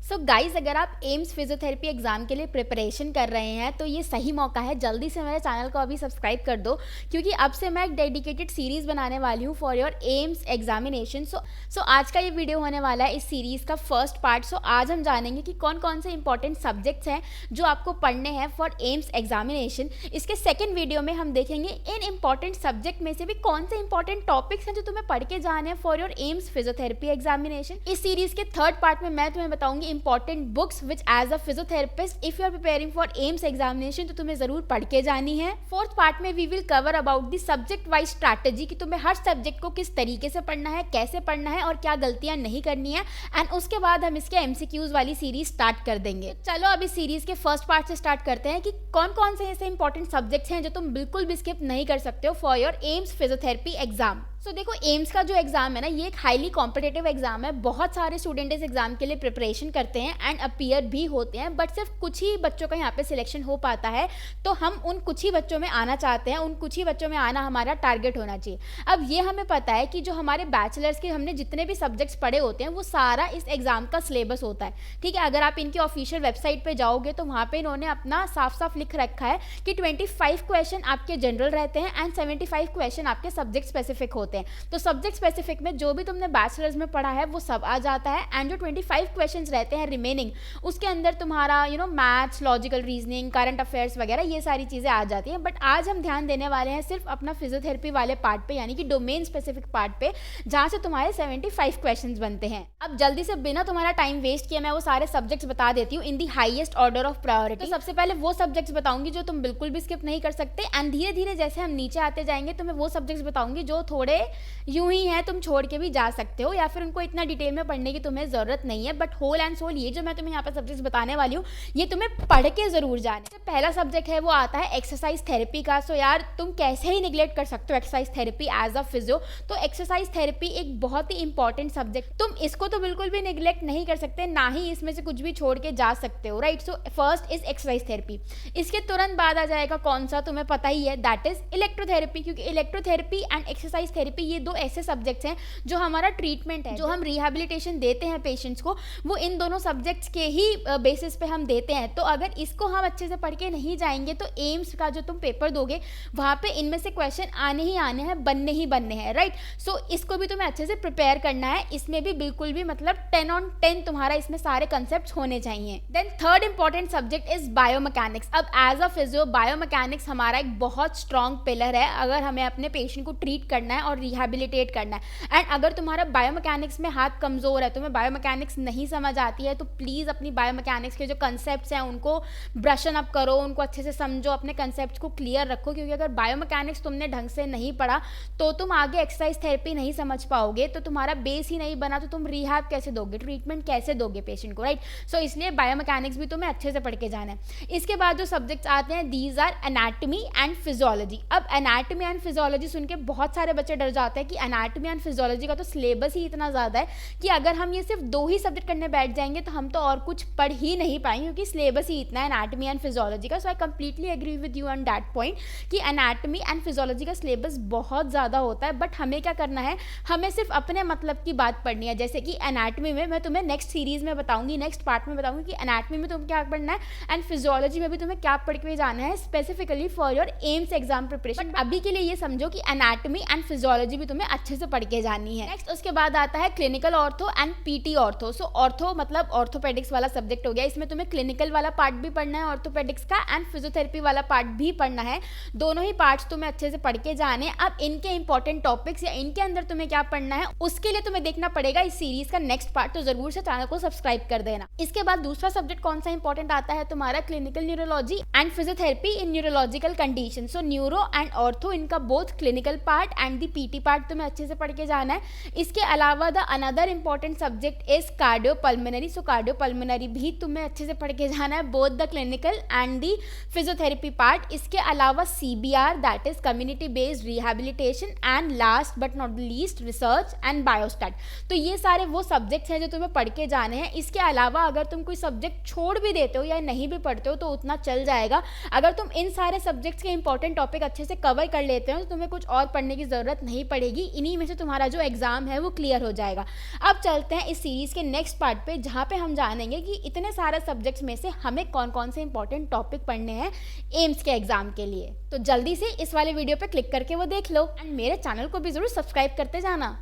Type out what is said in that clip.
So guys, अगर आप AIIMS physiotherapy exam के लिए प्रिपरेशन कर रहे हैं तो ये सही मौका है, जल्दी से मेरे चैनल को अभी सब्सक्राइब कर दो, क्योंकि अब से मैं एक डेडिकेटेड सीरीज़ बनाने वाली हूँ फॉर योर एम्स एग्जामिनेशन। सो आज का ये वीडियो होने वाला है इस सीरीज़ का फर्स्ट पार्ट। सो आज हम जानेंगे कि कौन कौन से इंपॉर्टेंट सब्जेक्ट्स हैं जो आपको पढ़ने हैं फॉर एम्स एग्जामिनेशन। इसके सेकेंड वीडियो में हम देखेंगे इन इंपॉर्टेंट सब्जेक्ट में से भी कौन से इंपॉर्टेंट टॉपिक्स हैं जो तुम्हें पढ़ के जाने हैं for your AIIMS physiotherapy examination. इस सीरीज़ के थर्ड पार्ट में मैं तुम्हें बताऊंगी important books which as a physiotherapist if you are preparing for AIIMS examination तो तुम्हें जरूर पढ़ के जानी है। फोर्थ पार्ट में we will cover about the subject wise strategy कि तुम्हें हर सब्जेक्ट को किस तरीके से पढ़ना है, कैसे पढ़ना है और क्या गलतियां नहीं करनी है। एंड उसके बाद हम इसके एमसीक्यूज वाली सीरीज स्टार्ट कर देंगे। चलो अब इस सीरीज के फर्स्ट पार्ट से स्टार्ट करते हैं कि कौन कौन से ऐसे इंपॉर्टेंट सब्जेक्ट्स हैं जो तुम बिल्कुल भी स्किप नहीं कर सकते हो for your AIIMS physiotherapy exam. So देखो, एम्स का जो एग्जाम है ना, ये एक हाईली कॉम्पिटेटिव एग्जाम है। बहुत सारे स्टूडेंट इस एग्जाम के लिए प्रिपरेशन करते हैं एंड अपीयर भी होते हैं, बट सिर्फ कुछ ही बच्चों का यहाँ पे सिलेक्शन हो पाता है। तो हम उन कुछ ही बच्चों में आना चाहते हैं, उन कुछ ही बच्चों में आना हमारा टारगेट होना चाहिए। अब ये हमें पता है कि जो हमारे बैचलर्स के हमने जितने भी सब्जेक्ट्स पढ़े होते हैं वो सारा इस एग्जाम का सिलेबस होता है। ठीक है, अगर आप इनकी ऑफिशियल वेबसाइट पर जाओगे तो वहाँ पर इन्होंने अपना साफ साफ लिख रखा है कि 25 क्वेश्चन आपके जनरल रहते हैं एंड 75 क्वेश्चन आपके सब्जेक्ट स्पेसिफिक होते हैं। तो सब्जेक्ट स्पेसिफिक में जो भी तुमने बैचलर्स में पढ़ा है वो सब आ जाता है। एंड जो 25 क्वेश्चंस रहते हैं रिमेनिंग, उसके अंदर तुम्हारा maths, logical reasoning, current affairs वगैरह ये सारी चीज़ें आ जाती हैं। बट आज हम ध्यान देने वाले हैं सिर्फ अपना फिजियोथेरेपी वाले पार्ट पे, यानी कि डोमेन स्पेसिफिक पार्ट पे, जहाँ से तुम्हारे 75 क्वेश्चंस बनते हैं। अब जल्दी से बिना तुम्हारा टाइम वेस्ट किए मैं वो सारे सब्जेक्ट्स बता देती हूँ in the highest order of priority. तो सबसे पहले वो सब्जेक्ट्स बताऊंगी जो तुम बिल्कुल भी स्किप नहीं कर सकते, एंड धीरे धीरे जैसे हम नीचे आते जाएंगे तो मैं वो सब्जेक्ट्स बताऊंगी जो थोड़े यूं ही है, तुम छोड़ के भी जा सकते हो या फिर उनको इतना डिटेल में पढ़ने की तुम्हें जरूरत नहीं है। बट होल एंड सोल ये जो मैं तुम्हें यहाँ पर सब्जेक्ट्स बताने वाली हूँ ये तुम्हें पढ़ के जरूर जाने। तो पहला सब्जेक्ट है वो आता है एक्सरसाइज थेरेपी का। सो यार, तुम कैसे ही निगलेक्ट कर सकते हो exercise therapy as a physio. तो एक्सरसाइज थेरेपी एक बहुत ही इंपॉर्टेंट सब्जेक्ट, तुम इसको तो बिल्कुल भी निगलेक्ट नहीं कर सकते, ना ही इसमें से कुछ भी छोड़ के जा सकते हो, right. So first is exercise therapy. इसके तुरंत बाद आ जाएगा कौन सा, तुम्हें पता ही है, दैट इज इलेक्ट्रोथेरेपी। क्योंकि इलेक्ट्रोथेरेपी एंड एक्सरसाइज थेरेपी ये दो ऐसे सब्जेक्ट्स हैं जो हमारा ट्रीटमेंट है, जो हम रिहैबिलिटेशन देते हैं पेशेंट्स को, वो इन दोनों सब्जेक्ट्स के ही बेसिस पे हम देते हैं। तो अगर इसको हम अच्छे से पढ़ के नहीं जाएंगे तो एम्स का जो तुम पेपर दोगे वहाँ पे इनमें से क्वेश्चन आने ही आने हैं, बनने ही बनने हैं, राइट। सो इसको भी तुम्हें अच्छे से प्रिपेयर करना है। इसमें भी बिल्कुल भी मतलब 10 on 10 तुम्हारा इसमें सारे कंसेप्ट होने चाहिए। Then third important subject is biomechanics. अब एज अ फिजियो बायोमैकेनिक्स हमारा एक बहुत स्ट्रॉन्ग पिलर है अगर हमें अपने पेशेंट को ट्रीट करना है और रिहैबिलिटेट करना है। एंड अगर तुम्हारा बायोमैकेनिक्स में हाथ कमज़ोर है, तुम्हें बायोमैकेनिक्स नहीं समझ आती है, तो प्लीज़ अपनी बायोमैकेनिक्स के जो कंसेप्ट्स हैं उनको ब्रशन अप करो, उनको अच्छे से समझो, अपने कंसेप्ट को क्लियर रखो। क्योंकि अगर बायोमैकेनिक्स तुमने ढंग से नहीं पढ़ा तो तुम आगे एक्सरसाइज थेरेपी नहीं समझ पाओगे। तो तुम्हारा बेस ही नहीं बना तो तुम रिहैब कैसे दोगे, ट्रीटमेंट कैसे दोगे पेशेंट को, राइट। सो इसलिए बायोमैकेनिक्स भी तुम्हें अच्छे से पढ़ के जाना है। इसके बाद जो सब्जेक्ट्स आते हैं these are anatomy and physiology. अब एनाटमी एंड फिजियोलॉजी सुन के बहुत सारे बच्चे डर जाते हैं कि एनाटमी एंड फिजियोलॉजी का तो सिलेबस ही इतना ज़्यादा है कि अगर हम ये सिर्फ 2 ही सब्जेक्ट करने बैठ जाएंगे तो हम तो और कुछ पढ़ ही नहीं पाएंगे, क्योंकि सिलेबस ही इतना है एनाटमी एंड फिजियोलॉजी का। So I completely agree with you on that point कि एनाटमी एंड फिजियोलॉजी का सिलेबस बहुत ज़्यादा होता है। बट हमें क्या करना है, हमें सिर्फ अपने मतलब की बात पढ़नी है। जैसे कि एनाटमी में मैं तुम्हें नेक्स्ट सीरीज़ में बताऊंगी, नेक्स्ट पार्ट में बताऊंगी कि एनाटमी में तुम्हें क्या पढ़ना है एंड फिजियोलॉजी में भी तुम्हें क्या पढ़ के जाना है specifically for your AIIMS exam preparation. अभी के लिए ये समझो कि एनाटमी एंड फिजियोलॉजी भी तुम्हें अच्छे से पढ़ के जानी है। नेक्स्ट उसके बाद आता है clinical ortho and PT ortho. So ortho मतलब ऑर्थोपेडिक्स वाला सब्जेक्ट हो गया। इसमें तुम्हें क्लिनिकल वाला पार्ट भी पढ़ना है ऑर्थोपेडिक्स का एंड फिजियोथेरेपी वाला पार्ट भी पढ़ना है। दोनों ही पार्ट्स तुम्हें अच्छे से पढ़ के जाने। अब इनके इंपॉर्टेंट टॉपिक्स या इनके अंदर तुम्हें क्या पढ़ना है उसके लिए तुम्हें देखना पड़ेगा इस सीरीज का नेक्स्ट पार्ट। तो जरूर से चैनल को सब्सक्राइब कर देना। इसके बाद दूसरा सब्जेक्ट कौन सा इंपॉर्टेंट आता है तुम्हारा, clinical neurology and physiotherapy in neurological condition. So neuro and ortho इनका both clinical part and the PT part तुम्हें अच्छे से पढ़ के जाना है। इसके अलावा the another important subject is cardiopulmonary. So cardiopulmonary भी तुम्हें अच्छे से पढ़ के जाना है, both the clinical and the physiotherapy part. इसके अलावा CBR that is community based rehabilitation and last but not least research and biostat. तो ये सारे वो सब्जेक्ट्स हैं जो तुम्हें पढ़ के जाने हैं। इसके अलावा अगर तुम कोई सब्जेक्ट छोड़ भी देते हो या नहीं भी पढ़ते हो तो उतना चल जाएगा। अगर तुम इन सारे सब्जेक्ट्स के इंपॉर्टेंट टॉपिक अच्छे से कवर कर लेते हो तो तुम्हें कुछ और पढ़ने की जरूरत नहीं नहीं पड़ेगी, इन्हीं में से तुम्हारा जो एग्ज़ाम है वो क्लियर हो जाएगा। अब चलते हैं इस सीरीज़ के नेक्स्ट पार्ट पे, जहाँ पे हम जानेंगे कि इतने सारे सब्जेक्ट्स में से हमें कौन कौन से इंपॉर्टेंट टॉपिक पढ़ने हैं एम्स के एग्ज़ाम के लिए। तो जल्दी से इस वाले वीडियो पे क्लिक करके वो देख लो एंड मेरे चैनल को भी ज़रूर सब्सक्राइब करते जाना।